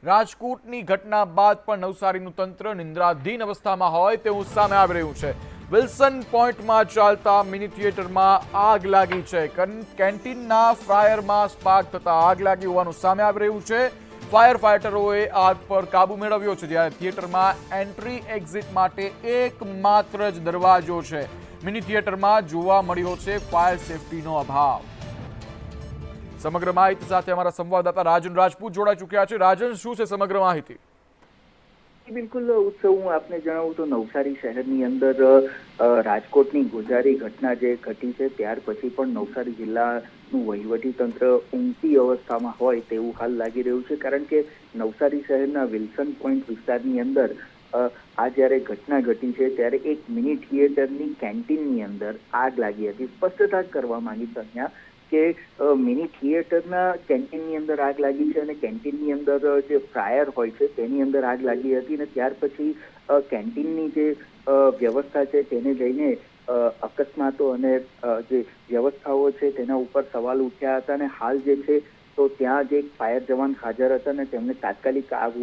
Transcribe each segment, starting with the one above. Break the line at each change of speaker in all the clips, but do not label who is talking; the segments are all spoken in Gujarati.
રાજકોટની ઘટના બાદ પણ નવસારીનું તંત્ર નિંદ્રાધીન અવસ્થામાં હોય તેવું સામે આવી રહ્યું છે। વિલ્સન પોઈન્ટમાં ચાલતા મિની થિયેટરમાં આગ લાગી છે। કેન્ટીનના ફ્રાયરમાં સ્પાર્ક થતા આગ લાગી હોવાનું સામે આવી રહ્યું છે। ફાયર ફાઇટરોએ આગ પર કાબુ મેળવ્યો છે, જ્યારે થિયેટરમાં એન્ટ્રી એક્ઝિટ માટે એકમાત્ર જ દરવાજો છે। મિની થિયેટરમાં જોવા મળ્યો છે ફાયર સેફટીનો અભાવ। સમગ્ર માહિતી સાથે અમારા સંવાદદાતા રાજન રાજપૂત જોડાઈ ચૂક્યા છે। રાજન, શું છે સમગ્ર માહિતી?
બિલકુલ ઉત્સવ, હું આપને જણાવું તો નવસારી શહેરની અંદર રાજકોટની ગોઝારી ઘટના જે ઘટી છે ત્યાર પછી પણ નવસારી જિલ્લાનું વહીવટી તંત્ર ઊંઘતી અવસ્થામાં હોય તેવું હાલ લાગી રહ્યું છે, કારણ કે નવસારી શહેરના વિલ્સન પોઈન્ટ વિસ્તારની અંદર આ જ્યારે ઘટના ઘટી છે ત્યારે એક મિની થિયેટરની કેન્ટીનની અંદર આગ લાગી હતી। સ્પષ્ટતા કરવા માંગીશ અહીંયા કે મિની થિયેટરના કેન્ટીનની અંદર આગ લાગી છે અને કેન્ટીનની અંદર જે ફ્રાયર હોય છે તેની અંદર આગ લાગી હતી અને ત્યાર પછી કેન્ટીનની જે વ્યવસ્થા છે તેને લઈને અકસ્માતો અને જે વ્યવસ્થાઓ છે તેના ઉપર સવાલ ઉઠ્યા હતા અને હાલ જે છે તો ત્યાં જે ફાયર જવાન હાજર હતા અને તેમણે તાત્કાલિક આગ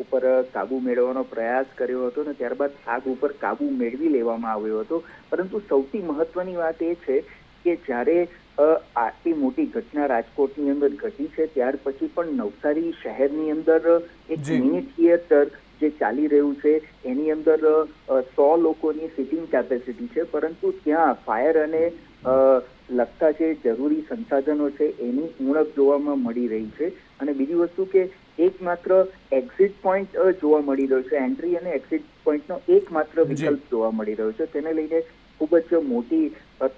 ઉપર કાબુ મેળવવાનો પ્રયાસ કર્યો હતો અને ત્યારબાદ આગ ઉપર કાબુ મેળવી લેવામાં આવ્યો હતો। પરંતુ સૌથી મહત્વની વાત એ છે કે જ્યારે આટલી મોટી ઘટના રાજકોટની અંદર ઘટી છે ત્યાર પછી પણ નવસારી શહેરની અંદર એક મિની થિયેટર જે ચાલી રહ્યું છે એની અંદર 100 લોકોની સિટિંગ કેપેસિટી છે, પરંતુ ત્યાં ફાયર અને લગતા જે જરૂરી સંસાધનો છે એની ઉણપ જોવામાં મળી રહી છે। અને બીજી વસ્તુ કે એકમાત્ર એક્ઝિટ પોઈન્ટ જોવા મળી રહ્યો છે, એન્ટ્રી અને એક્ઝિટ પોઈન્ટનો એકમાત્ર વિકલ્પ જોવા મળી રહ્યો છે, તેને લઈને ખૂબ જ મોટી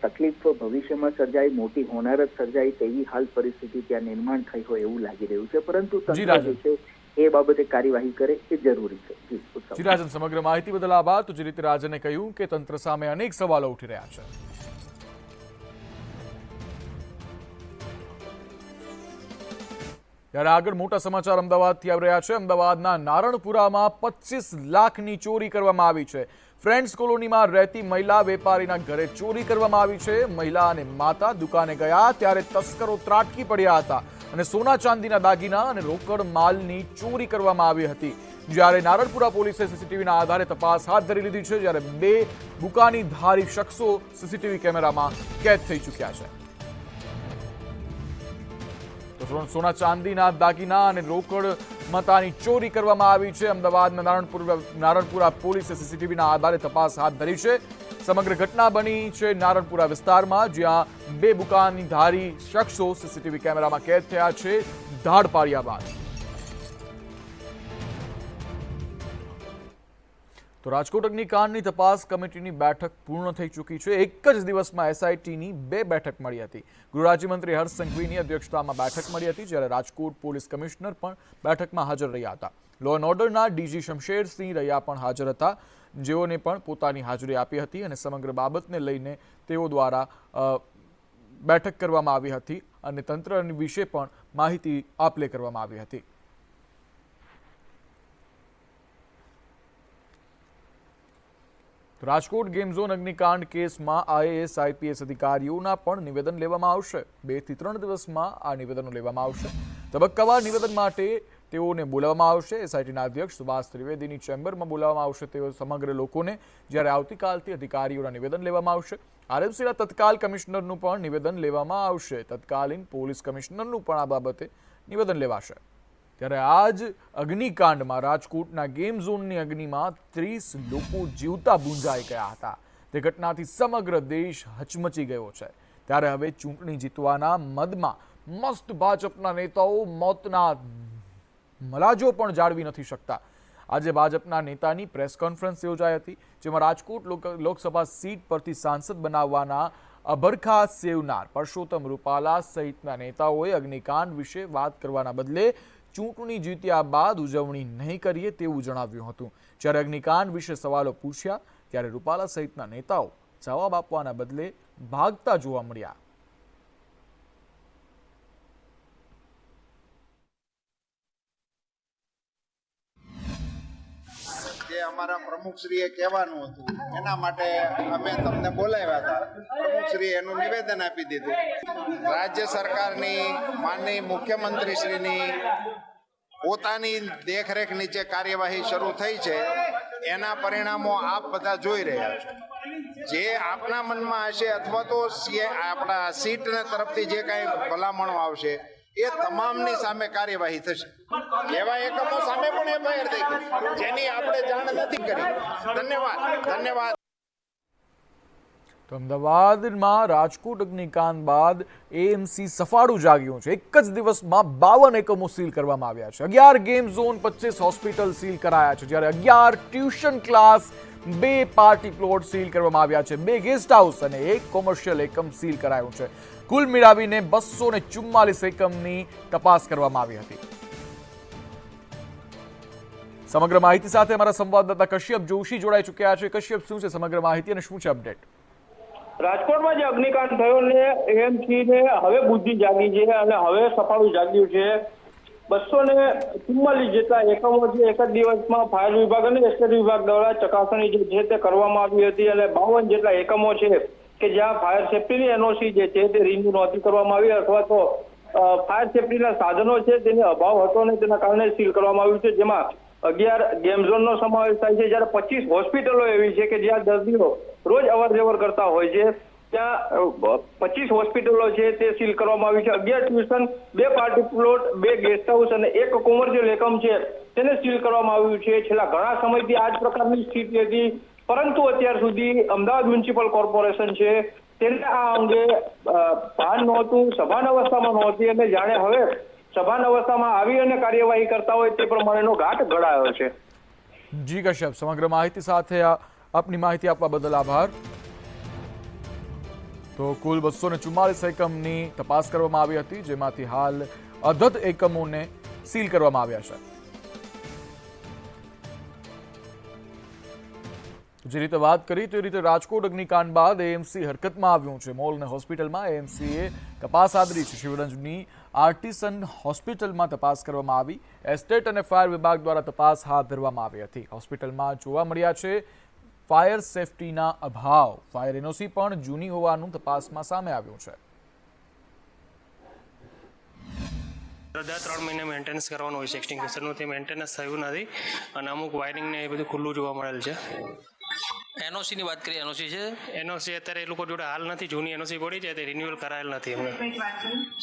તકલીફ ભવિષ્યમાં સર્જાય, મોટી હોનારત સર્જાય તેવી હાલ પરિસ્થિતિ ત્યાં નિર્માણ થઈ હોય એવું લાગી રહ્યું છે, પરંતુ તંત્ર જે છે એ બાબતે કાર્યવાહી કરે એ જરૂરી છે।
જી રાજન, સમગ્ર માહિતી બદલ આભાર। તો જે રીતે રાજને કહ્યું કે તંત્ર સામે અનેક સવાલો ઉઠી રહ્યા છે। ત્યારે આગળ મોટા સમાચાર અમદાવાદથી આવી રહ્યા છે। અમદાવાદના નારણપુરામાં 25 લાખની ચોરી કરવામાં આવી છે। ફ્રેન્ડ્સ કોલોનીમાં રહેતી મહિલા વેપારીના ઘરે ચોરી કરવામાં આવી છે। મહિલા અને માતા દુકાને ગયા ત્યારે તસ્કરો ત્રાટકી પડ્યા હતા અને સોના ચાંદીના દાગીના અને રોકડ માલની ચોરી કરવામાં આવી હતી। જ્યારે નારણપુરા પોલીસે સીસીટીવીના આધારે તપાસ હાથ ધરી લીધી છે, જ્યારે 2 બુકાનીધારી શખ્સો સીસીટીવી કેમેરામાં કેદ થઈ ચૂક્યા છે। તો સોના ચાંદીના દાગીના અને રોકડ મતાની ચોરી કરવામાં આવી છે। અમદાવાદના નારણપુરા પોલીસે સીસીટીવીના આધારે તપાસ હાથ ધરી છે। સમગ્ર ઘટના બની છે નારણપુરા વિસ્તારમાં, જ્યાં 2 બુકાનીધારી શખ્સો સીસીટીવી કેમેરામાં કેદ થયા છે ધાડ પાડ્યા બાદ। તો રાજકોટ અગ્નિકાંડની તપાસ કમિટીની બેઠક પૂર્ણ થઈ ચૂકી છે। એક જ દિવસમાં એસઆઈટીની 2 બેઠક મળી હતી। ગૃહ રાજ્યમંત્રી હર્ષ સંઘવીની અધ્યક્ષતામાં બેઠક મળી હતી, જ્યારે રાજકોટ પોલીસ કમિશનર પણ બેઠકમાં હાજર રહ્યા હતા। લો એન્ડ ઓર્ડરના ડીજી શમશેરસિંહ રૈયા પણ હાજર હતા, જેઓને પણ પોતાની હાજરી આપી હતી અને સમગ્ર બાબતને લઈને તેઓ દ્વારા બેઠક કરવામાં આવી હતી અને તંત્ર વિશે પણ માહિતી આપ-લે કરવામાં આવી હતી। રાજકોટ ગેમ ઝોન અગ્નિકાંડ કેસમાં આઈએએસ આઈપીએસ અધિકારીઓના પણ નિવેદન લેવામાં આવશે। 2 થી 3 દિવસમાં આ નિવેદનો લેવામાં આવશે। તબક્કાવાર નિવેદન માટે તેઓને બોલાવવામાં આવશે। એસઆઈટીના અધ્યક્ષ સુભાષ ત્રિવેદીની ચેમ્બરમાં બોલાવવામાં આવશે તેઓ સમગ્ર લોકોને, જ્યારે આવતીકાલથી અધિકારીઓના નિવેદન લેવામાં આવશે। આરએમસીના તત્કાલ કમિશનરનું પણ નિવેદન લેવામાં આવશે। તત્કાલીન પોલીસ કમિશનરનું પણ આ બાબતે નિવેદન લેવાશે। ત્યારે આજ અગ્નિકાંડમાં રાજકોટના ગેમ ઝોનની અગ્નિમાં 30 લોકો જીવતા બૂંઝાઈ ગયા હતા। તે ઘટનાથી સમગ્ર દેશ હચમચી ગયો છે। ત્યારે હવે ચૂંટણી જીતવાના મદમાં મસ્ત ભાજપના નેતાઓ મોતના મલાજો પણ જાળવી નથી શકતા। આજે ભાજપના નેતાની પ્રેસ કોન્ફરન્સ યોજાઈ હતી, જેમાં રાજકોટ લોકસભા સીટ પરથી સાંસદ બનાવવાના અભરખા સેવનાર પરસોત્તમ રૂપાલા સહિતના નેતાઓએ અગ્નિકાંડ વિશે વાત કરવાના બદલે ચૂંટણી જીત્યા બાદ ઉજવણી નહીં કરીએ તેવું જણાવ્યું હતું। જ્યારે અગ્નિકાંડ વિશે સવાલો પૂછ્યા ત્યારે રૂપાલા સહિતના નેતાઓ જવાબ આપવાના બદલે ભાગતા જોવા મળ્યા।
જે અમારા પ્રમુખશ્રીએ કહેવાનું હતું એના માટે અમે તમને બોલાવ્યા હતા। પ્રમુખશ્રીએ એનું નિવેદન આપી દીધું। રાજ્ય સરકારની માનનીય મુખ્યમંત્રીશ્રીની પોતાની દેખરેખ નીચે કાર્યવાહી શરૂ થઈ છે એના પરિણામો આપ બધા જોઈ રહ્યા છો। જે આપના મનમાં હશે અથવા તો આપણા સીટના તરફથી જે કાંઈ ભલામણો આવશે એ તમામની સામે કાર્યવાહી થશે। એવા એકમો સામે પણ એફઆઈઆર થઈ ગઈ જેની આપણે જાણ નથી કરી। ધન્યવાદ।
તો અમદાવાદમાં રાજકોટ અગ્નિકાંડ બાદ એએમસી સફાળું જાગ્યું છે। એક જ દિવસમાં 52 એકમો સીલ કરવામાં આવ્યા છે। 11 ગેમ ઝોન, 25 હોસ્પિટલ સીલ કરાયા છે, જ્યારે 11 tuition class, 2 party plot seal કરવામાં આવ્યા છે, 2 ગેસ્ટ હાઉસ અને 1 કોમર્શિયલ એકમ સીલ કરાયું છે। કુલ મિલાવીને 244 એકમની તપાસ કરવામાં આવી હતી। સમગ્ર માહિતી સાથે અમારા સંવાદદાતા કશ્યપ જોશી જોડાઈ ચૂક્યા છે। કશ્યપ, શું છે સમગ્ર માહિતી અને શું છે અપડેટ?
રાજકોટમાં જે અગ્નિકાંડ થયો ને એએમસી ને હવે બુદ્ધિ જાગી છે અને હવે સફાળું જાગ્યું છે। 244 જેટલા એકમો છે એક જ દિવસમાં ફાયર વિભાગ અને એસ્ટેટ વિભાગ દ્વારા ચકાસણી જે છે તે કરવામાં આવી હતી અને 52 જેટલા એકમો છે કે જ્યાં ફાયર સેફ્ટીની એનઓસી જે છે તે રિન્યુ નહોતી કરવામાં આવી અથવા તો ફાયર સેફ્ટીના સાધનો છે તેનો અભાવ હતો અને તેના કારણે સીલ કરવામાં આવ્યું છે, જેમાં 11 ગેમ ઝોનનો સમાવેશ થાય છે, જ્યારે 25 હોસ્પિટલો એવી છે કે જ્યાં દર્દીઓ રોજ અવર જવર કરતા હોય છે। ત્યાં 25 હોસ્પિટલો છે તે સીલ કરવામાં આવી છે। 11 tuition, 2 party plot, 2 guest house અને 1 કોમર્શિયલ એકમ છે તેને સીલ કરવામાં આવ્યું છે। છેલ્લા ઘણા સમયથી આ જ પ્રકારની સ્થિતિ હતી, પરંતુ અત્યાર સુધી અમદાવાદ મ્યુનિસિપલ કોર્પોરેશન છે તેને આ અંગે ભાન નહોતું, સભાન અવસ્થામાં નહોતી અને જાણે હવે સભાન અવસ્થામાં આવી અને કાર્યવાહી કરતા હોય તે પ્રમાણેનો ઘાટ ઘડાયો છે।
જી કશ્યપ, સમગ્ર માહિતી સાથે આપની માહિતી આપવા બદલ આભાર। તો કુલ 244 એકમની તપાસ કરવામાં આવી હતી, જેમાંથી હાલ અધધ એકમોને સીલ કરવામાં આવ્યા છે। જે રીતે વાત કરી તે રીતે રાજકોટ અગ્નિકાંડ બાદ એએમસી હરકતમાં આવ્યું છે। મોલ અને હોસ્પિટલમાં એએમસીએ તપાસ આદરી છે। શિવરંજની આર્ટિસન હોસ્પિટલમાં તપાસ કરવામાં આવી। એસ્ટેટ અને ફાયર વિભાગ દ્વારા તપાસ હાથ ધરવામાં આવી હતી। હોસ્પિટલમાં જોવા મળ્યા છે ફાયર સેફ્ટીના અભાવ। ફાયર એનઓસી પણ જૂની હોવાનું તપાસમાં સામે આવ્યું છે।
દર 3 મહિને મેન્ટેનન્સ કરવાનું હોય છે એક્સટિંગ્વિશરનું, તે મેન્ટેનન્સ થયું નથી અને અમુક વાયરિંગ ને એ બધું ખુલ્લું જોવા મળેલ છે।
એનઓસી ની વાત કરીએ, એનઓસી છે?
એનઓસી અત્યારે એ લોકો જોડે હાલ નથી, જૂની એનઓસી પડી છે તે રિન્યુઅલ કરાયેલ નથી અમને।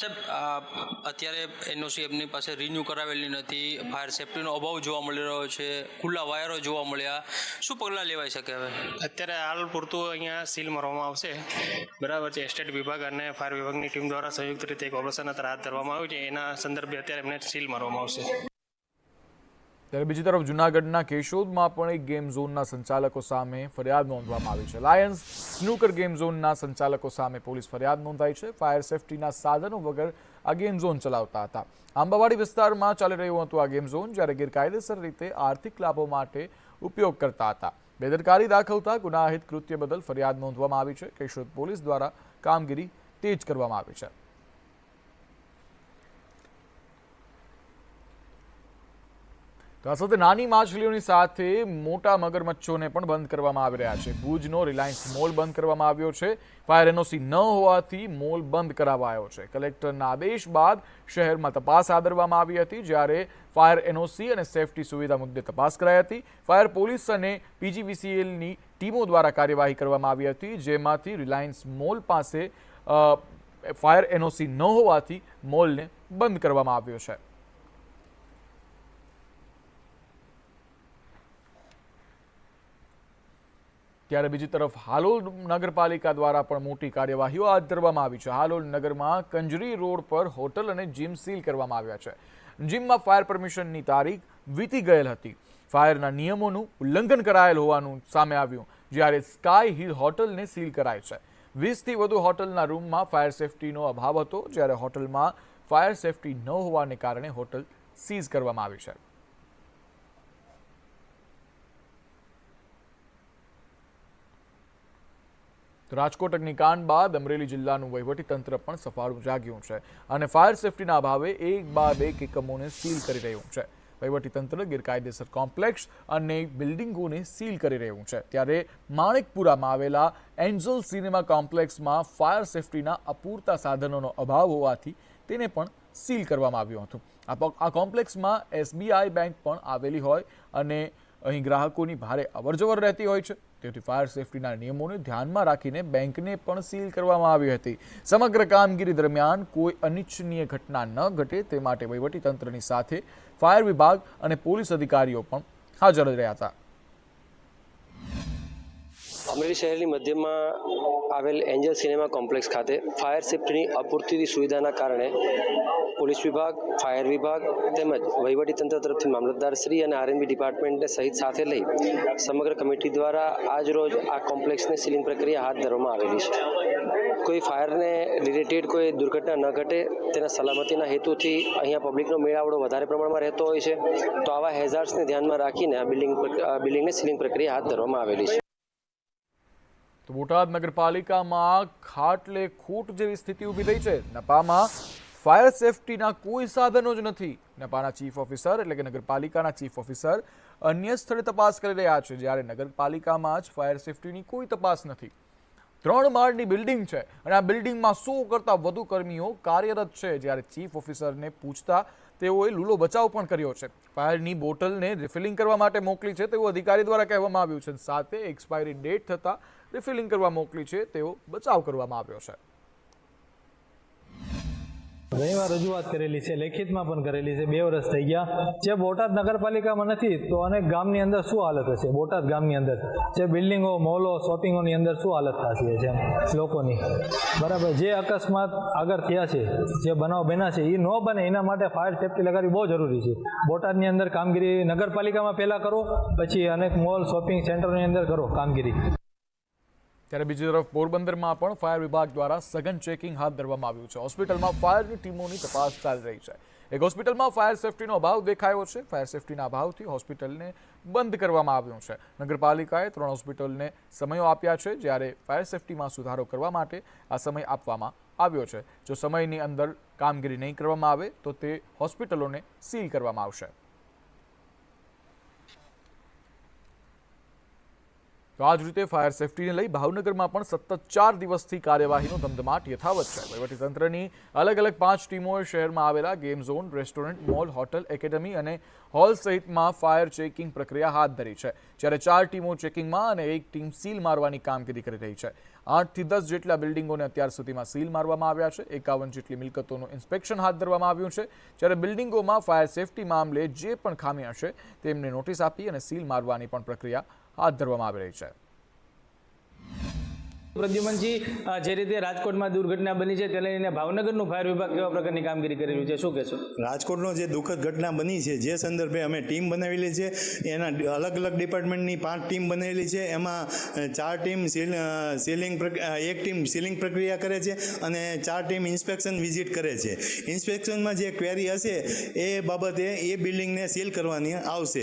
સાહેબ, અત્યારે એનઓસી એમની પાસે રિન્યુ કરાવેલી નથી, ફાયર સેફ્ટીનો અભાવ જોવા મળી રહ્યો છે, ખુલ્લા વાયરો જોવા મળ્યા, શું પગલાં લેવાઈ શકે હવે?
અત્યારે હાલ પૂરતું અહીંયા સીલ મારવામાં આવશે, બરાબર છે। એસ્ટેટ વિભાગ અને ફાયર વિભાગની ટીમ દ્વારા સંયુક્ત રીતે એક ઓપરેશન અત્યારે હાથ ધરવામાં આવ્યું છે, એના સંદર્ભે અત્યારે એમને સીલ મારવામાં આવશે।
ત્યારે બીજી તરફ જૂનાગઢના કેશોદમાં પણ એક ગેમ ઝોનના સંચાલકો સામે ફરિયાદ નોંધવામાં આવી છે। લાયન્સ સ્નૂકર ગેમ ઝોનના સંચાલકો સામે પોલીસ ફરિયાદ નોંધાઈ છે। ફાયર સેફ્ટીના સાધનો વગર આ ગેમ ઝોન ચલાવતા હતા। આંબાવાડી વિસ્તારમાં ચાલી રહ્યું હતું આ ગેમ ઝોન, જ્યારે ગેરકાયદેસર રીતે આર્થિક લાભો માટે ઉપયોગ કરતા હતા। બેદરકારી દાખવતા ગુનાહિત કૃત્ય બદલ ફરિયાદ નોંધવામાં આવી છે। કેશોદ પોલીસ દ્વારા કામગીરી તેજ કરવામાં આવી છે। તો આ સાથે નાની માછલીઓની સાથે મોટા મગરમચ્છોને પણ બંધ કરવામાં આવી રહ્યા છે। ભુજનો રિલાયન્સ મોલ બંધ કરવામાં આવ્યો છે। ફાયર એનઓસી ન હોવાથી મોલ બંધ કરાવાયો છે। કલેક્ટરના આદેશ બાદ શહેરમાં તપાસ હાથ ધરવામાં આવી હતી, જ્યારે ફાયર એનઓસી અને સેફટી સુવિધા મુદ્દે તપાસ કરાઈ હતી। ફાયર પોલીસ અને પીજીવીસીએલની ટીમો દ્વારા કાર્યવાહી કરવામાં આવી હતી, જેમાંથી રિલાયન્સ મોલ પાસે ફાયર એનઓસી ન હોવાથી મોલને બંધ કરવામાં આવ્યો છે। ત્યારે બીજી તરફ હાલોલ નગરપાલિકા દ્વારા પણ મોટી કાર્યવાહીઓ હાથ ધરવામાં આવી છે। હાલોલ નગરમાં કંજરી રોડ પર હોટલ અને જીમ સીલ કરવામાં આવ્યા છે। જીમમાં ફાયર પરમિશનની તારીખ વીતી ગયેલ હતી। ફાયરના નિયમોનું ઉલ્લંઘન કરાયેલ હોવાનું સામે આવ્યું, જ્યારે સ્કાય હિલ હોટલને સીલ કરાઈ છે। 20થી વધુ હોટલના રૂમમાં ફાયર સેફ્ટીનો અભાવ હતો, જ્યારે હોટલમાં ફાયર સેફ્ટી ન હોવાને કારણે હોટલ સીઝ કરવામાં આવી છે। તો રાજકોટ અગ્નિકાંડ બાદ અમરેલી જિલ્લાનું વહીવટીતંત્ર પણ સફાળું જાગ્યું છે અને ફાયર સેફ્ટીના અભાવે એક બાદ એક એકમોને સીલ કરી રહ્યું છે। વહીવટીતંત્ર ગેરકાયદેસર કોમ્પ્લેક્સ અને બિલ્ડિંગોને સીલ કરી રહ્યું છે। ત્યારે માણેકપુરામાં આવેલા એન્જલ સિનેમા કોમ્પ્લેક્સમાં ફાયર સેફ્ટીના અપૂરતા સાધનોનો અભાવ હોવાથી તેને પણ સીલ કરવામાં આવ્યું હતું. આ કોમ્પ્લેક્સમાં SBI બેંક પણ આવેલી હોય અને અહીં ગ્રાહકોની ભારે અવરજવર રહેતી હોય છે. તેથી ફાયર સેફટીના નિયમોને ધ્યાનમાં રાખીને બેંકને પણ સીલ કરવામાં આવી હતી. સમગ્ર કામગીરી દરમિયાન કોઈ અનિચ્છનીય ઘટના ન ઘટે તે માટે વહીવટીતંત્રની સાથે ફાયર વિભાગ અને પોલીસ અધિકારીઓ પણ હાજર રહ્યા હતા.
અમરેલી શહેરની મધ્યમાં આવેલ એન્જલ સિનેમા કોમ્પ્લેક્સ ખાતે ફાયર સેફ્ટીની અપૂરતી સુવિધાના કારણે પોલીસ વિભાગ, ફાયર વિભાગ તેમજ વહીવટીતંત્ર તરફથી મામલતદારશ્રી અને R&B ડિપાર્ટમેન્ટને સહિત સાથે લઈ સમગ્ર કમિટી દ્વારા આજ રોજ આ કોમ્પ્લેક્સને સીલિંગ પ્રક્રિયા હાથ ધરવામાં આવેલી છે. કોઈ ફાયરને રિલેટેડ કોઈ દુર્ઘટના ન ઘટે તેના સલામતીના હેતુથી અહીંયા પબ્લિકનો મેળાવડો વધારે પ્રમાણમાં રહેતો હોય છે. તો આવા હેઝાર્ડ્સને ધ્યાનમાં રાખીને આ બિલ્ડિંગને સીલિંગ પ્રક્રિયા હાથ ધરવામાં આવેલી છે.
તો બોટાદ નગરપાલિકામાં ખાટલે ખૂટ જેવી સ્થિતિ ઊભી થઈ છે. નપામાં ફાયર સેફટીના કોઈ સાધનો જ નથી. નપાના ચીફ ઓફિસર એટલે કે નગરપાલિકાના ચીફ ઓફિસર અન્ય સ્થળે તપાસ કરી રહ્યા છે, જ્યારે નગરપાલિકામાં જ ફાયર સેફટીની કોઈ તપાસ નથી. 3 માળની બિલ્ડિંગ છે અને આ બિલ્ડિંગમાં 100 કરતાં વધુ કર્મીઓ કાર્યરત છે. જ્યારે ચીફ ઓફિસરને પૂછતા તેઓએ લૂલો બચાવ પણ કર્યો છે. ફાયરની બોટલને રિફિલિંગ કરવા માટે મોકલી છે તેવું અધિકારી દ્વારા કહેવામાં આવ્યું છે. સાથે એક્સપાયરી ડેટ થતાં રિફિલિંગ કરવા મોકલી છે તેવો બચાવ કરવામાં આવ્યો છે.
ઘણીવાર રજૂઆત કરેલી છે, લેખિતમાં પણ કરેલી છે. 2 વર્ષ થઈ ગયા. જે બોટાદ નગરપાલિકામાં નથી તો અનેક ગામની અંદર શું હાલત હશે? બોટાદ ગામની અંદર જે બિલ્ડિંગો, મોલો, શોપિંગોની અંદર શું હાલત થતી છે લોકોની? બરાબર. જે અકસ્માત આગળ થયા છે, જે બનાવ બન્યા છે, એ ન બને એના માટે ફાયર સેફટી લગાડવી બહુ જરૂરી છે. બોટાદની અંદર કામગીરી નગરપાલિકામાં પહેલાં કરો, પછી અનેક મોલ, શોપિંગ સેન્ટરોની અંદર કરો કામગીરી.
ત્યારે બીજી તરફ પોરબંદરમાં પણ ફાયર વિભાગ દ્વારા સઘન ચેકિંગ હાથ ધરવામાં આવ્યું છે. હોસ્પિટલમાં ફાયરની ટીમોની તપાસ ચાલી રહી છે. એક હોસ્પિટલમાં ફાયર સેફટીનો અભાવ દેખાયો છે. ફાયર સેફટીના અભાવથી હોસ્પિટલને બંધ કરવામાં આવ્યું છે. નગરપાલિકાએ 3 હોસ્પિટલને સમયો આપ્યા છે, જ્યારે ફાયર સેફટીમાં સુધારો કરવા માટે આ સમય આપવામાં આવ્યો છે. જો સમયની અંદર કામગીરી નહીં કરવામાં આવે તો તે હોસ્પિટલોને સીલ કરવામાં આવશે. તો આ જ રીતે ફાયર સેફટીને લઈ ભાવનગરમાં પણ સતત 4 દિવસથી કાર્યવાહીનો ધમધમાટ યથાવત છે. વહીવટીતંત્રની અલગ અલગ 5 ટીમોએ શહેરમાં આવેલા game zone, restaurant, mall, hotel, academy અને હોલ સહિતમાં ફાયર ચેકિંગ પ્રક્રિયા હાથ ધરી છે. જ્યારે 4 ટીમો ચેકિંગમાં અને 1 ટીમ સીલ મારવાની કામગીરી કરી રહી છે. 8 થી 10 જેટલા બિલ્ડિંગોને અત્યાર સુધીમાં સીલ મારવામાં આવ્યા છે. 51 જેટલી મિલકતોનું ઇન્સ્પેક્શન હાથ ધરવામાં આવ્યું છે. જ્યારે બિલ્ડિંગોમાં ફાયર સેફટી મામલે જે પણ ખામી હશે તેમને નોટિસ આપી અને સીલ મારવાની પણ પ્રક્રિયા હાથ ધરવામાં આવી રહી છે.
પ્રદ્યુમનજી, જે રીતે રાજકોટમાં દુર્ઘટના બની છે તેને લઈને ભાવનગરનું ફાયર વિભાગ કેવા પ્રકારની કામગીરી કરી રહ્યું છે, શું કહેશો?
રાજકોટનો જે દુઃખદ ઘટના બની છે, જે સંદર્ભે અમે ટીમ બનાવેલી છે. એના અલગ અલગ ડિપાર્ટમેન્ટની 5 ટીમ બનાવેલી છે. એમાં 4 ટીમ એક ટીમ સીલિંગ પ્રક્રિયા કરે છે અને 4 ટીમ ઇન્સ્પેક્શન વિઝિટ કરે છે. ઇન્સ્પેક્શનમાં જે ક્વેરી હશે એ બાબતે એ બિલ્ડિંગને સીલ કરવાની આવશે.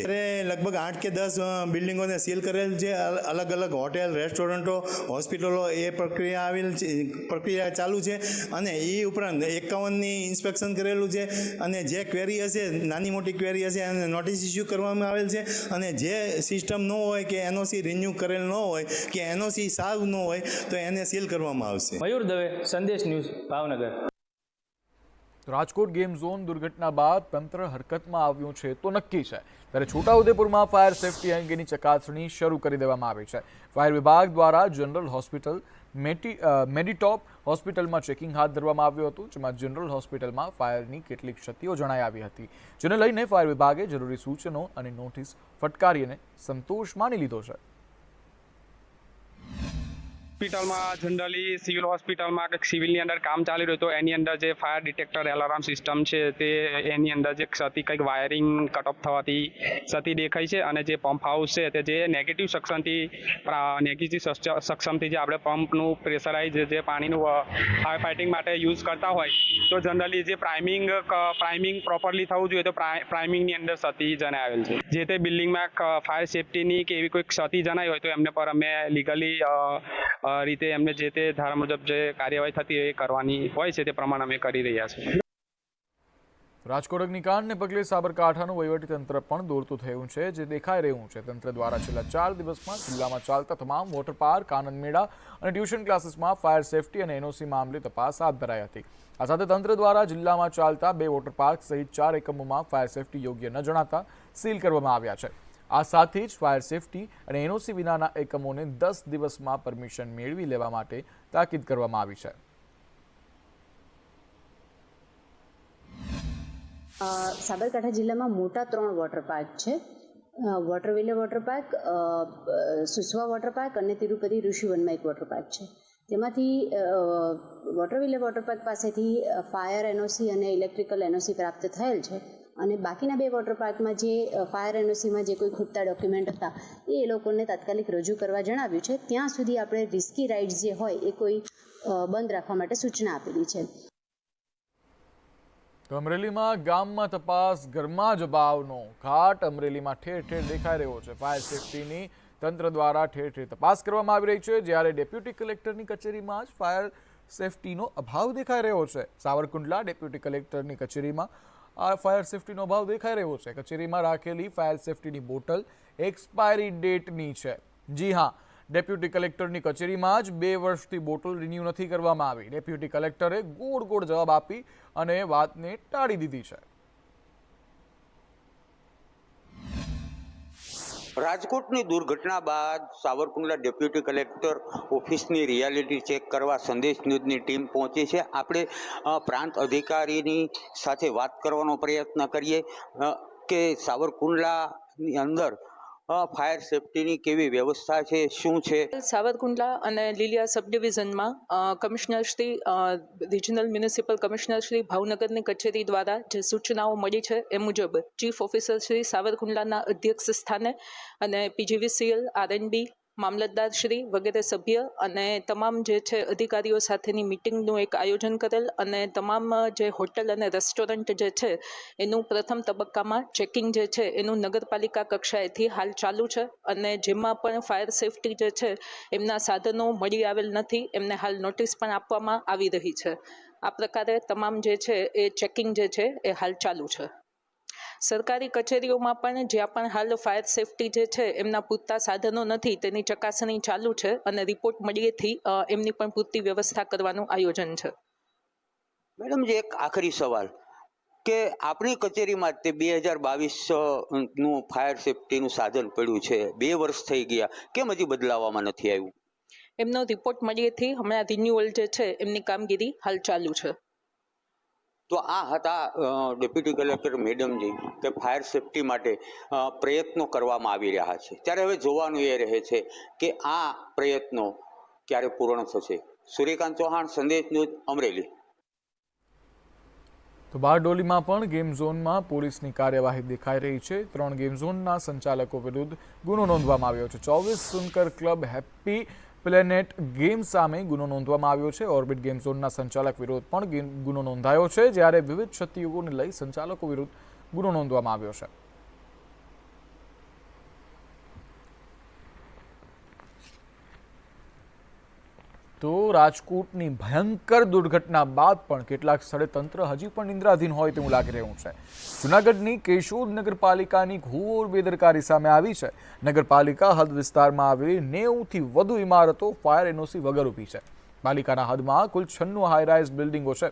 લગભગ 8 કે 10 બિલ્ડિંગોને સીલ કરેલ છે. અલગ અલગ હોટેલ, રેસ્ટોરન્ટો, હોસ્પિટલો એ પ્રક્રિયા ચાલુ છે. અને એ ઉપરાંત 51ની ઇન્સ્પેક્શન કરેલું છે. અને જે ક્વેરી હશે, નાની મોટી ક્વેરી હશે, એને નોટિસ ઇસ્યુ કરવામાં આવેલ છે. અને જે સિસ્ટમ ન હોય કે NOC રિન્યુ કરેલ ન હોય કે NOC સાવ ન હોય તો એને સીલ કરવામાં આવશે.
મયુર દવે, સંદેશ news, Bhavnagar.
Rajkot game zone દુર્ઘટના બાદ તંત્ર હરકતમાં આવ્યું છે તો નક્કી છે. ત્યારે છોટાઉદેપુરમાં ફાયર સેફટી અંગેની ચકાસણી શરૂ કરી દેવામાં આવી છે. ફાયર વિભાગ દ્વારા જનરલ હોસ્પિટલ, મેડિટોપ હોસ્પિટલમાં ચેકિંગ હાથ ધરવામાં આવ્યું હતું, જેમાં જનરલ હોસ્પિટલમાં ફાયરની કેટલીક ક્ષતિઓ જણાઈ આવી હતી. જેને લઈને ફાયર વિભાગે જરૂરી સૂચનો અને નોટિસ ફટકારીને સંતોષ માની લીધો છે.
હોસ્પિટલમાં જનરલી સિવિલ હોસ્પિટલમાં કે સિવિલની અંદર કામ ચાલી રહ્યું તો એની અંદર જે ફાયર ડિટેક્ટર એલાર્મ સિસ્ટમ છે તે એની અંદર જે ક્ષતિ કંઈક વાયરિંગ કટ ઓફ થવાથી ક્ષતિ દેખાય છે. અને જે પંપ હાઉસ છે તે જે નેગેટિવ સક્ષમથી જે આપણે પંપનું પ્રેશરાઇઝ જે પાણીનું ફાયર ફાઇટિંગ માટે યુઝ કરતા હોય તો જનરલી જે પ્રાઇમિંગ પ્રોપરલી થવું જોઈએ તો પ્રાઇમિંગની અંદર ક્ષતિ જણાઈ આવેલ છે. જે તે બિલ્ડિંગમાં ફાયર સેફટીની કે એવી કોઈ ક્ષતિ જણાઈ હોય તો એમને પર અમે લીગલી રીતે એમને જે તે ધારા મુજબ જે કાર્યવાહી થતી હોય એ કરવાની હોય છે તે પ્રમાણે અમે કરી રહ્યા છીએ.
રાજકોટ અગ્નિકાંડને પગલે સાબરકાંઠાનું વહીવટીતંત્ર પણ દોડતું થયું છે, જે દેખાઈ રહ્યું છે. તંત્ર દ્વારા છેલ્લા 4 દિવસમાં જિલ્લામાં ચાલતા તમામ વોટર પાર્ક, આનંદ મેળા અને ટ્યુશન ક્લાસીસમાં ફાયર સેફટી અને એનઓસી મામલે તપાસ હાથ ધરાઈ હતી. આ સાથે તંત્ર દ્વારા જિલ્લામાં ચાલતા 2 વોટર પાર્ક સહિત 4 એકમોમાં ફાયર સેફટી યોગ્ય ન જણાતા સીલ કરવામાં આવ્યા છે. આ સાથે જ ફાયર સેફટી અને એનઓસી વિનાના એકમોને 10 દિવસમાં પરમિશન મેળવી લેવા માટે તાકીદ કરવામાં આવી છે.
સાબરકાંઠા જિલ્લામાં મોટા 3 વોટર પાર્ક છે. વોટરવિલે વોટર પાર્ક, સુસવા વોટર પાર્ક અને તિરુપતિ ઋષિવનમાં એક વોટર પાર્ક છે. તેમાંથી વોટરવિલે વોટર પાર્ક પાસેથી ફાયર એનઓસી અને ઇલેક્ટ્રિકલ એનઓસી પ્રાપ્ત થયેલ છે અને બાકીના 2 વોટર પાર્કમાં જે ફાયર એનઓસીમાં જે કોઈ ખૂટતા ડોક્યુમેન્ટ હતા એ લોકોને તાત્કાલિક રજૂ કરવા જણાવ્યું છે. ત્યાં સુધી આપણે રિસ્કી રાઇડ્સ જે હોય એ કોઈ બંધ રાખવા માટે સૂચના આપેલી છે.
તો અમરેલીમાં ગામમાં તપાસ, ઘરમાં જ બાવનો ઘાટ અમરેલીમાં ઠેર ઠેર દેખાઈ રહ્યો છે. ફાયર સેફટીની તંત્ર દ્વારા ઠેર ઠેર તપાસ કરવામાં આવી રહી છે, જ્યારે ડેપ્યુટી કલેક્ટરની કચેરીમાં જ ફાયર સેફટીનો અભાવ દેખાઈ રહ્યો છે. સાવરકુંડલા ડેપ્યુટી કલેક્ટરની કચેરીમાં આ ફાયર સેફટીનો અભાવ દેખાઈ રહ્યો છે. કચેરીમાં રાખેલી ફાયર સેફટીની બોટલ એક્સપાયરી ડેટની છે. જી હા, ડેપ્યુટી કલેક્ટરની કચેરીમાં જ 2 વર્ષથી બોટલ રિન્યૂ નથી કરવામાં આવી. ડેપ્યુટી કલેક્ટરે ગોળ ગોળ જવાબ આપી અને વાતને ટાળી દીધી છે.
રાજકોટની દુર્ઘટના બાદ સાવરકુંડલા ડેપ્યુટી કલેક્ટર ઓફિસની રિયાલિટી ચેક કરવા સંદેશ ન્યૂઝની ટીમ પહોંચી છે. આપણે પ્રાંત અધિકારીની સાથે વાત કરવાનો પ્રયત્ન કરીએ કે સાવરકુંડલાની અંદર ફાયર સેફટીની કેવી વ્યવસ્થા છે, શું છે.
સાવરકુંડલા અને લીલિયા સબ ડિવિઝનમાં commissioner Shri regional municipal commissioner Shri ભાવનગરની કચેરી દ્વારા જે સૂચનાઓ મળી છે એ મુજબ ચીફ ઓફિસર શ્રી સાવરકુંડલાના અધ્યક્ષ સ્થાને અને પીજીવીસીએલ, આરએનબી, મામલતદાર શ્રી વગેરે સભ્ય અને તમામ જે છે અધિકારીઓ સાથેની મિટિંગનું એક આયોજન કરેલ અને તમામ જે હોટલ અને રેસ્ટોરન્ટ જે છે એનું પ્રથમ તબક્કામાં ચેકિંગ જે છે એનું નગરપાલિકા કક્ષાએથી હાલ ચાલુ છે અને જેમાં પણ ફાયર સેફટી જે છે એમના સાધનો મળી આવેલ નથી, એમને હાલ નોટિસ પણ આપવામાં આવી રહી છે. આ પ્રકારે તમામ જે છે એ ચેકિંગ જે છે એ હાલ ચાલુ છે. સરકારી કચેરીઓમાં પણ જ્યાં પણ હાલ ફાયર સેફટી જે છે એમના પૂરતા સાધનો નથી તેની ચકાસણી ચાલુ છે અને રિપોર્ટ મળીએથી એમની પણ પૂરતી વ્યવસ્થા કરવાનું આયોજન છે.
મેડમ, જે એક આખરી સવાલ કે આપણી કચેરીમાં તે 2022નું ફાયર સેફટીનું સાધન પડ્યું છે, 2 વર્ષ થઈ ગયા, કેમ હજી બદલાવવામાં નથી આવ્યું?
એમનો રિપોર્ટ મળીએથી હમણાં રિન્યુઅલ જે છે એમની કામગીરી હાલ ચાલુ છે.
તો આ હતા ડેપ્યુટી કલેક્ટર મેડમજી કે ફાયર સેફટી માટે પ્રયત્નો કરવામાં આવી રહ્યા છે. ત્યારે હવે જોવાનું એ રહે છે કે આ પ્રયત્નો ક્યારે પૂર્ણ થશે. સૂર્યકાંત ચૌહાણ, સંદેશ ન્યૂઝ, અમરેલી.
તો બારડોલીમાં પણ ગેમ ઝોનમાં પોલીસની કાર્યવાહી દેખાઈ રહી છે. 3 ગેમ ઝોનના સંચાલકો વિરુદ્ધ ગુનો નોંધવામાં આવ્યો છે. 24 સુનકર ક્લબ હેપી પ્લેનેટ ગેમ સામે ગુનો નોંધવામાં આવ્યો છે. ઓર્બિટ ગેમ ઝોનના સંચાલક વિરુદ્ધ પણ ગુનો નોંધાયો છે, જ્યારે વિવિધ ક્ષતિઓને લઈ સંચાલકો વિરુદ્ધ ગુનો નોંધવામાં આવ્યો છે. તો રાજકોટની ભયંકર દુર્ઘટના બાદ પણ કેટલાક સ્થળે તંત્ર હજી પણ નિંદ્રાધીન હોય તેવું લાગી રહ્યું છે. જૂનાગઢની કેશોદ નગરપાલિકાની ઘોર બેદરકારી સામે આવી છે. નગરપાલિકા હદ વિસ્તારમાં આવેલી 90થી વધુ ઇમારતો ફાયર એનઓસી વગર ઊભી છે. પાલિકાના હદમાં કુલ 96 હાઈરાઇઝ બિલ્ડિંગો છે,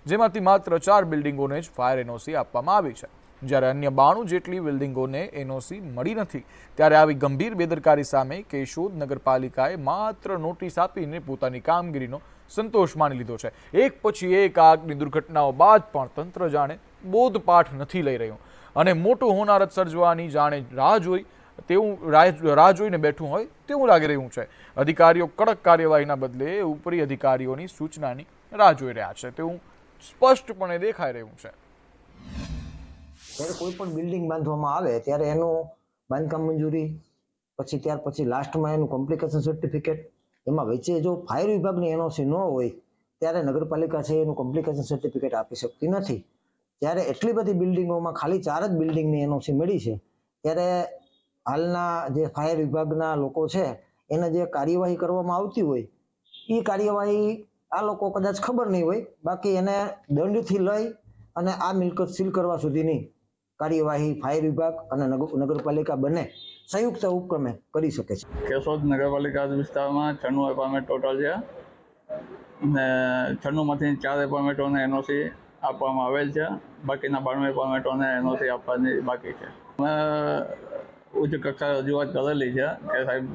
જેમાંથી માત્ર 4 બિલ્ડિંગોને જ ફાયર એનઓસી આપવામાં આવી છે, જ્યારે અન્ય 92 જેટલી બિલ્ડિંગોને એનઓસી મળી નથી. ત્યારે આવી ગંભીર બેદરકારી સામે કેશોદ નગરપાલિકાએ માત્ર નોટિસ આપીને પોતાની કામગીરીનો સંતોષ માની લીધો છે. એક પછી એક આગની દુર્ઘટનાઓ બાદ પણ તંત્ર જાણે બોધપાઠ નથી લઈ રહ્યું અને મોટું હોનારત સર્જવાની જાણે રાહ જોઈને બેઠું હોય તેવું લાગી રહ્યું છે. અધિકારીઓ કડક કાર્યવાહીના બદલે ઉપરી અધિકારીઓની સૂચનાની રાહ જોઈ રહ્યા છે તેવું સ્પષ્ટપણે દેખાઈ રહ્યું છે.
જ્યારે કોઈ પણ બિલ્ડિંગ બાંધવામાં આવે ત્યારે એનું બાંધકામ મંજૂરી, પછી ત્યાર પછી લાસ્ટમાં એનું કોમ્પ્લિકેશન સર્ટિફિકેટ, એમાં વચ્ચે જો ફાયર વિભાગની એનઓસી ન હોય ત્યારે નગરપાલિકા છે એનું કોમ્પ્લિકેશન સર્ટિફિકેટ આપી શકતી નથી. ત્યારે એટલી બધી બિલ્ડિંગોમાં ખાલી 4 જ બિલ્ડિંગની એનઓસી મળી છે, ત્યારે હાલના જે ફાયર વિભાગના લોકો છે એને જે કાર્યવાહી કરવામાં આવતી હોય એ કાર્યવાહી આ લોકો કદાચ ખબર નહીં હોય, બાકી એને દંડથી લઈ અને આ મિલકત સીલ કરવા સુધીની કાર્યવાહી ફાયર વિભાગ અને નગરપાલિકા બંને સંયુક્ત ઉપક્રમે કરી શકે છે.
કેશોદ નગરપાલિકા વિસ્તારમાં 96 એપાર્ટમેન્ટ ટોટલ છે અને 96માંથી 4 એપાર્ટમેન્ટોને એનઓસી આપવામાં આવેલ છે. બાકીના 92 એપાર્ટમેન્ટોને એનઓસી આપવાની બાકી છે. અમે ઉચ્ચ કક્ષાએ રજૂઆત કરેલી છે કે સાહેબ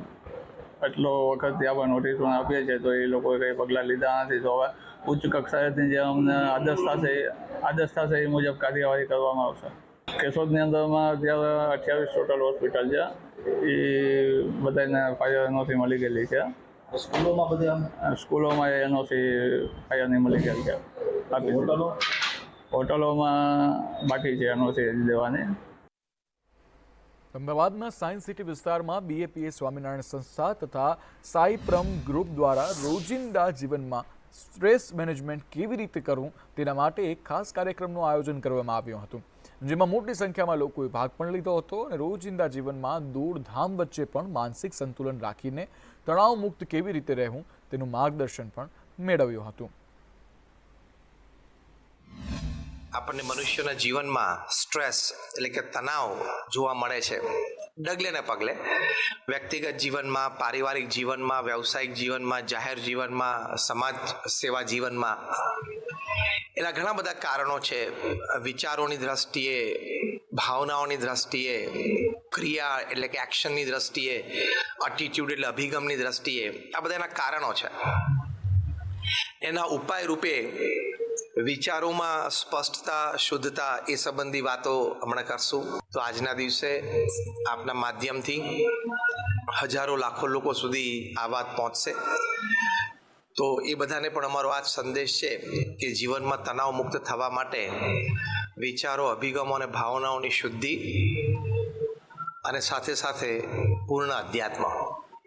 એટલો વખતથી આપણે નોટિસો આપીએ છીએ તો એ લોકોએ કંઈ પગલાં લીધા નથી. તો હવે ઉચ્ચ કક્ષાએથી જે અમને આદેશ થશે એ મુજબ કાર્યવાહી કરવામાં આવશે. કેશોદની અંદરમાં અત્યારે 28 ટોટલ હોસ્પિટલ છે. એ બધાને ફાયર એનઓસી મળી ગયેલી છે. સ્કૂલોમાં એનઓસી ફાયરની મળી ગયેલી છે. આપી હોટલોમાં બાકી છે એનઓસી દેવાની.
અમદાવાદના સાયન્સ સિટી વિસ્તારમાં BAPS સ્વામિનારાયણ સંસ્થા તથા સાઈપ્રમ ગ્રુપ દ્વારા રોજિંદા જીવનમાં સ્ટ્રેસ મેનેજમેન્ટ કેવી રીતે કરવું તેના માટે એક ખાસ કાર્યક્રમનું આયોજન કરવામાં આવ્યું હતું, જેમાં મોટી સંખ્યામાં લોકોએ ભાગ પણ લીધો હતો અને રોજિંદા જીવનમાં દોડધામ વચ્ચે પણ માનસિક સંતુલન રાખીને તણાવ મુક્ત કેવી રીતે રહેવું તેનું માર્ગદર્શન પણ મેળવ્યું હતું.
આપણને મનુષ્યના જીવનમાં સ્ટ્રેસ એટલે કે તણાવ જોવા મળે છે ડગલે ને પગલે. વ્યક્તિગત જીવનમાં, પારિવારિક જીવનમાં, વ્યવસાયિક જીવનમાં, જાહેર જીવનમાં, સમાજ સેવા જીવનમાં એના ઘણા બધા કારણો છે. વિચારોની દ્રષ્ટિએ, ભાવનાઓની દ્રષ્ટિએ, ક્રિયા એટલે કે એક્શનની દ્રષ્ટિએ, એટીટ્યુડ એટલે અભિગમની દ્રષ્ટિએ આ બધા એના કારણો છે. એના ઉપાય રૂપે વિચારોમાં સ્પષ્ટતા, શુદ્ધતા એ સંબંધી વાતો હમણાં કરશું. તો આજના દિવસે આપના માધ્યમથી હજારો લાખો લોકો સુધી આ વાત પહોંચશે. તો એ બધાને પણ અમારો આ સંદેશ છે કે જીવનમાં તણાવ મુક્ત થવા માટે વિચારો, અભિગમો અને ભાવનાઓની શુદ્ધિ અને સાથે સાથે પૂર્ણ અધ્યાત્મ.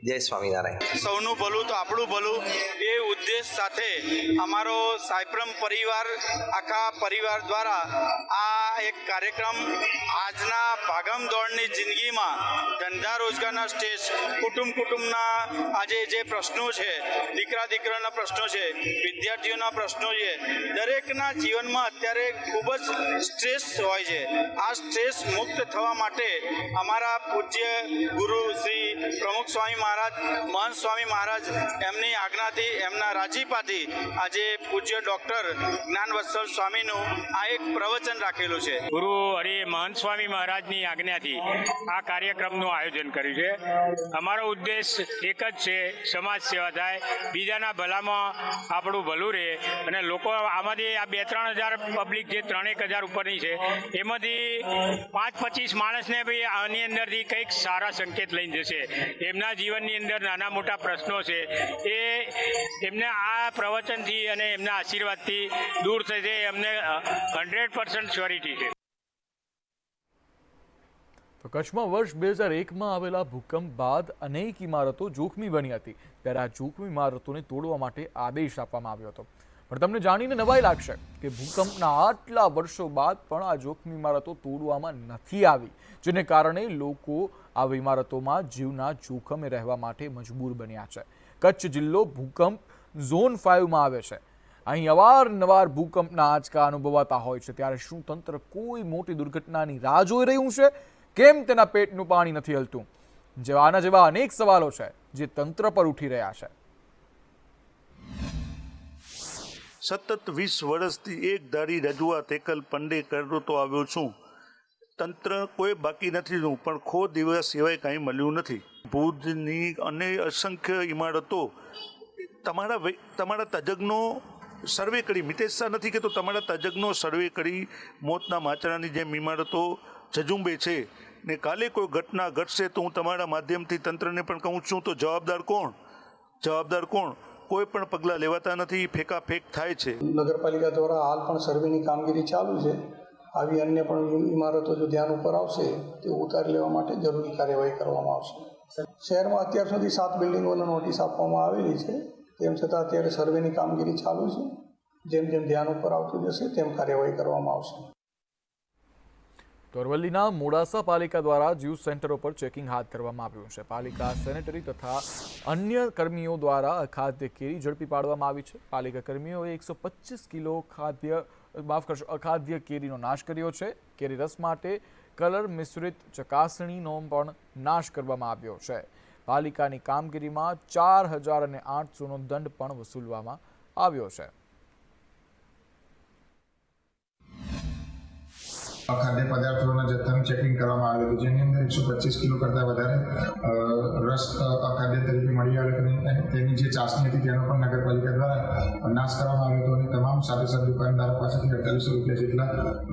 જય સ્વામિનારાયણ.
સૌનું ભલું તો આપણું ભલું એ ઉદ્દેશ સાથે અમારો સાઈપ્રમ પરિવાર આખા પરિવાર દ્વારા આ એક કાર્યક્રમ આજના ભાગમ દોડની જિંદગીમાં ધંધા રોજગારના સ્ટેજ, કુટુંબના આજે જે પ્રશ્નો છે, દીકરા દીકરાના પ્રશ્નો છે, વિદ્યાર્થીઓના પ્રશ્નો છે, દરેકના જીવનમાં અત્યારે ખૂબ જ સ્ટ્રેસ હોય છે. આ સ્ટ્રેસ મુક્ત થવા માટે અમારા પૂજ્ય ગુરુ શ્રી પ્રમુખ સ્વામી મહારાજ, મહંત સ્વામી મહારાજ એમની આજ્ઞાથી, એમના રાજીપાથી આજે પૂજ્ય ડૉક્ટર જ્ઞાનવત્સલ સ્વામીનું આ એક પ્રવચન રાખેલું છે.
ગુરુ હરિ મહંત સ્વામી મહારાજની આજ્ઞાથી આ કાર્યક્રમનું આયોજન કર્યું છે. અમારો ઉદ્દેશ એક જ છે, સમાજ સેવા થાય, બીજાના ભલામાં આપણું ભલું રહે અને લોકો આમાંથી આ 2-3 હજાર પબ્લિક જે 3-1 હજાર ઉપરની છે એમાંથી 5-25 માણસને ભાઈ આની અંદરથી કંઈક સારા સંકેત લઈને જશે. એમના જીવનની અંદર નાના મોટા પ્રશ્નો છે એ એમને આ પ્રવચનથી અને એમના આશીર્વાદથી દૂર થશે. એમને 100% શ્યોરિટી છે.
તો કચ્છમાં વર્ષ 2001માં આવેલા ભૂકંપ બાદ અનેક ઇમારતો જોખમી બની હતી, ત્યારે આ જોખમી ઇમારતોને તોડવા માટે આદેશ આપવામાં આવ્યો હતો. પણ તમને જાણીને નવાઈ લાગશે કે ભૂકંપના આટલા વર્ષો બાદ પણ આ જોખમી ઇમારતો તોડવામાં નથી આવી, જેને કારણે લોકો આ ઇમારતોમાં જીવના જોખમે રહેવા માટે મજબૂર બન્યા છે. કચ્છ જિલ્લો ભૂકંપ ઝોન 5માં આવે છે. અહીં અવારનવાર ભૂકંપના આંચકા અનુભવાતા હોય છે, ત્યારે શું તંત્ર કોઈ મોટી દુર્ઘટનાની રાહ જોઈ રહ્યું છે? કેમ તેના પેટનું પાણી નથી હલતું? આના જેવા અનેક સવાલો છે જે તંત્ર પર ઉઠી રહ્યા છે.
સતત 20 વર્ષથી એક ધારી રજૂઆત એકલ પંડે કરતો આવ્યો છું. તંત્ર કોઈ બાકી નથી, પણ ખો દિવસ સિવાય કાંઈ મળ્યું નથી. ભુજની અને અસંખ્ય ઇમારતો તમારા તજજ્ઞો સર્વે કરી, મિતેશ શાહ નથી કહેતો, તમારા તજજ્ઞો સર્વે કરી મોતના માચરાની જેમ ઇમારતો જજુંબે છે ને કાલે કોઈ ઘટના ઘટશે તો હું તમારા માધ્યમથી તંત્રને પણ કહું છું, તો જવાબદાર કોણ? કોઈ પણ પગલાં લેવાતા નથી, ફેંકાફેંક થાય છે.
નગરપાલિકા દ્વારા હાલ પણ સર્વેની કામગીરી ચાલુ છે. આવી અન્ય પણ ઇમારતો જો ધ્યાન ઉપર આવશે તે ઉતારી લેવા માટે જરૂરી કાર્યવાહી કરવામાં આવશે. શહેરમાં અત્યાર સુધી 7 બિલ્ડિંગોને નોટિસ આપવામાં આવેલી છે. તેમ છતાં અત્યારે સર્વેની કામગીરી ચાલુ છે. જેમ જેમ ધ્યાન ઉપર આવતું જશે તેમ કાર્યવાહી કરવામાં આવશે.
તો અરવલ્લીના મોડાસા પાલિકા દ્વારા જ્યુસ સેન્ટરો પર ચેકિંગ હાથ ધરવામાં આવ્યું છે. પાલિકા સેનેટરી તથા અન્ય કર્મીઓ દ્વારા અખાદ્ય કેરી ઝડપી પાડવામાં આવી છે. પાલિકા કર્મીઓએ 125 કિલો ખાદ્ય અખાદ્ય કેરીનો નાશ કર્યો છે. કેરી રસ માટે કલર મિશ્રિત ચકાસણીનો પણ નાશ કરવામાં આવ્યો છે. પાલિકાની કામગીરીમાં 4,800નો દંડ પણ વસૂલવામાં આવ્યો છે.
ખાદ્ય પદાર્થોના જથ્થાનું ચેકિંગ કરવામાં આવ્યું હતું, જેની અંદર 125 કિલો કરતાં વધારે રસ અખાદ્ય તરીકે મળી આવેલ અને તેની જે ચાસણી હતી તેનો પણ નગરપાલિકા દ્વારા નાશ કરવામાં આવ્યો હતો અને તમામ સાથે દુકાનદારો પાસેથી 4800 રૂપિયા જેટલા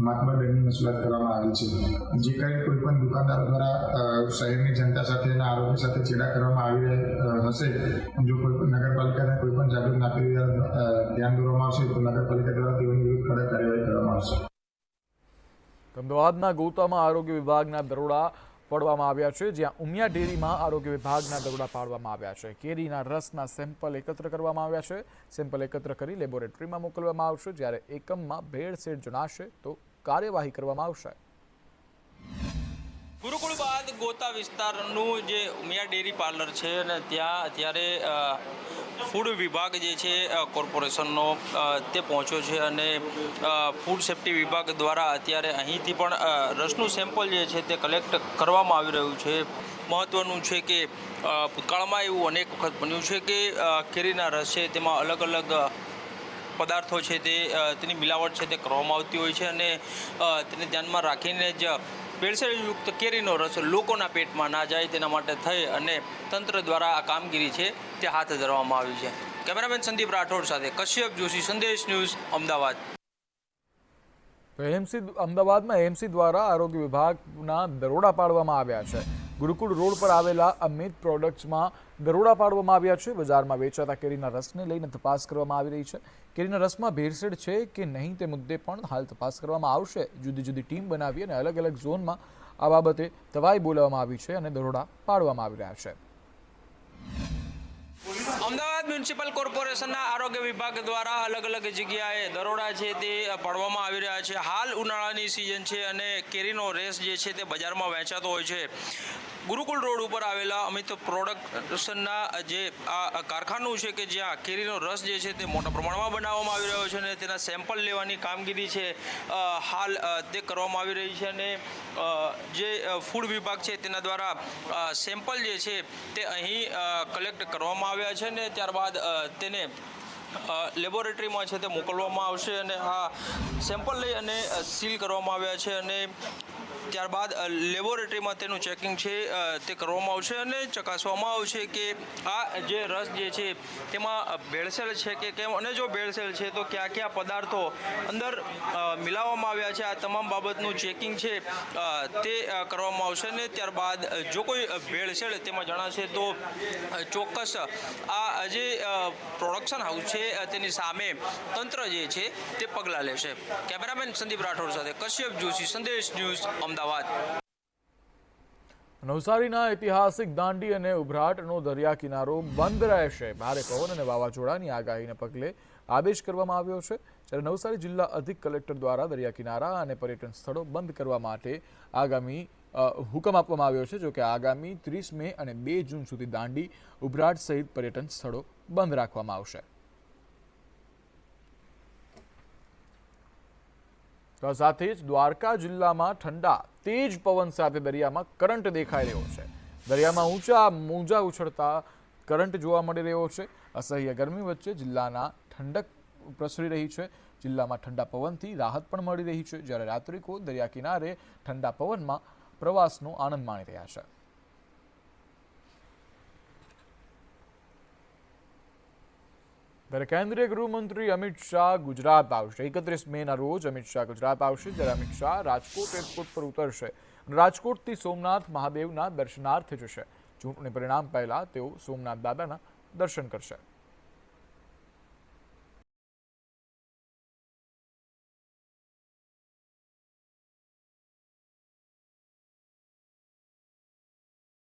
માતબર દંડની વસૂલાત કરવામાં આવેલ છે. જે કંઈ કોઈ પણ દુકાનદારો દ્વારા શહેરની જનતા સાથે અને આરોગ્ય સાથે ચેડા કરવામાં આવી હશે, જો કોઈ પણ નગરપાલિકાને કોઈ પણ જાગૃત નાગરિક ધ્યાન દોરવામાં આવશે તો નગરપાલિકા દ્વારા તેઓની વિરુદ્ધ કડક કાર્યવાહી કરવામાં આવશે.
અમદાવાદના ગોતામાં આરોગ્ય વિભાગના દરોડા પાડવામાં આવ્યા છે, જ્યાં ઉમિયા ડેરીમાં આરોગ્ય વિભાગના દરોડા પાડવામાં આવ્યા છે. કેરીના રસના સેમ્પલ એકત્ર કરવામાં આવ્યા છે. સેમ્પલ એકત્ર કરી લેબોરેટરીમાં મોકલવામાં આવશે. જ્યારે એકમમાં ભેળસેળ જણાશે તો કાર્યવાહી કરવામાં આવશે.
ગુરુકુળ બાદ ગોતા વિસ્તારનું જે ઉમિયા ડેરી પાર્લર છે અને ત્યાં અત્યારે ફૂડ વિભાગ જે છે કોર્પોરેશનનો તે પહોંચ્યો છે અને ફૂડ સેફ્ટી વિભાગ દ્વારા અત્યારે અહીંથી પણ રસનું સેમ્પલ જે છે તે કલેક્ટ કરવામાં આવી રહ્યું છે. મહત્ત્વનું છે કે ભૂતકાળમાં એવું અનેક વખત બન્યું છે કે કેરીના રસ છે તેમાં અલગ અલગ પદાર્થો છે તેની મિલાવટ છે તે કરવામાં આવતી હોય છે અને તેને ધ્યાનમાં રાખીને જ ભેળસેળયુક્ત કેરીનો રસ લોકોના પેટમાં ના જાય તેના માટે થઈ અને તંત્ર દ્વારા આ કામગીરી છે તે હાથ ધરવામાં આવી છે. કેમેરામેન સંદીપ રાઠોડ સાથે કશ્યપ જોશી, સંદેશ ન્યૂઝ, અમદાવાદ.
અમદાવાદમાં એએમસી દ્વારા આરોગ્ય વિભાગના દરોડા પાડવામાં આવ્યા છે. ગુરુકુળ રોડ પર આવેલા અમિત પ્રોડક્ટ્સમાં દરોડા પાડવામાં આવ્યા છે. બજારમાં વેચાતા કેરીના રસને લઈને તપાસ કરવામાં આવી રહી છે. કેરીના રસમાં ભેળસેળ છે કે નહીં તે મુદ્દે પણ હાલ તપાસ કરવામાં આવશે. જુદી જુદી ટીમ બનાવી અને અલગ અલગ ઝોનમાં આ બાબતે તવાઈ બોલાવવામાં આવી છે અને દરોડા પાડવામાં આવી રહ્યા છે.
અમદાવાદ મ્યુનિસિપલ કોર્પોરેશનના આરોગ્ય વિભાગ દ્વારા અલગ અલગ જગ્યાએ દરોડા છે તે પાડવામાં આવી રહ્યા છે. હાલ ઉનાળાની સિઝન છે અને કેરીનો રસ જે છે તે બજારમાં વેચાતો હોય છે. ગુરુકુળ રોડ ઉપર આવેલા અમિત પ્રોડક્શનના જે આ કારખાનું છે કે જ્યાં કેરીનો રસ જે છે તે મોટા પ્રમાણમાં બનાવવામાં આવી રહ્યો છે અને તેના સેમ્પલ લેવાની કામગીરી છે હાલ તે કરવામાં આવી રહી છે અને જે ફૂડ વિભાગ છે તેના દ્વારા સેમ્પલ જે છે તે અહીં કલેક્ટ કરવામાં આવ્યા છે ને ત્યારબાદ તેને લેબોરેટરીમાં છે તે મોકલવામાં આવશે અને આ સેમ્પલ લઈ અને સીલ કરવામાં આવ્યા છે અને ત્યારબાદ લેબોરેટરીમાં તેનું ચેકિંગ છે તે કરવામાં આવશે અને ચકાસવામાં આવશે કે આ જે રસ જે છે તેમાં ભેળસેળ છે કે કેમ અને જો ભેળસેળ છે તો કયા કયા પદાર્થો અંદર મિલાવવામાં આવ્યા છે. આ તમામ બાબતનું ચેકિંગ છે તે કરવામાં આવશે અને ત્યારબાદ જો કોઈ ભેળસેળ તેમાં જણાશે તો ચોક્કસ આ જે પ્રોડક્શન હાઉસ છે તેની સામે તંત્ર જે છે તે પગલાં લેશે. કેમેરામેન સંદીપ રાઠોડ સાથે કશ્યપ જોશી, સંદેશ ન્યૂઝ, અમદાવાદ.
નવસારીના ઐતિહાસિક દાંડી અને ઉભરાટનો દરિયા કિનારો બંધ રહેશે. ભારે પવન અને વાવાઝોડાની આગાહીને પગલે આદેશ કરવામાં આવ્યો છે. જ્યારે નવસારી જિલ્લા અધિક કલેક્ટર દ્વારા દરિયા કિનારા અને પર્યટન સ્થળો બંધ કરવા માટે આગામી હુકમ આપવામાં આવ્યો છે. જોકે આગામી 30 મે અને 2 જૂન સુધી દાંડી, ઉભરાટ સહિત પર્યટન સ્થળો બંધ રાખવામાં આવશે. તો સાથે જ દ્વારકા જિલ્લામાં ઠંડા તેજ પવન સાથે દરિયામાં કરંટ દેખાઈ રહ્યો છે. દરિયામાં ઊંચા મોજા ઉછળતા કરંટ જોવા મળી રહ્યો છે. અસહ્ય ગરમી વચ્ચે જિલ્લાના ઠંડક પ્રસરી રહી છે. જિલ્લામાં ઠંડા પવનથી રાહત પણ મળી રહી છે. જ્યારે યાત્રિકો દરિયા કિનારે ઠંડા પવનમાં પ્રવાસનો આનંદ માણી રહ્યા છે. ત્યારે કેન્દ્રીય ગૃહમંત્રી અમિત શાહ ગુજરાત આવશે. 31 મેના રોજ અમિત શાહ ગુજરાત આવશે. જ્યારે અમિત શાહ રાજકોટ એરપોર્ટ પર ઉતરશે. રાજકોટથી સોમનાથ મહાદેવના દર્શનાર્થે જશે. ચૂંટણી પરિણામ પહેલા તેઓ સોમનાથ દાદાના દર્શન કરશે.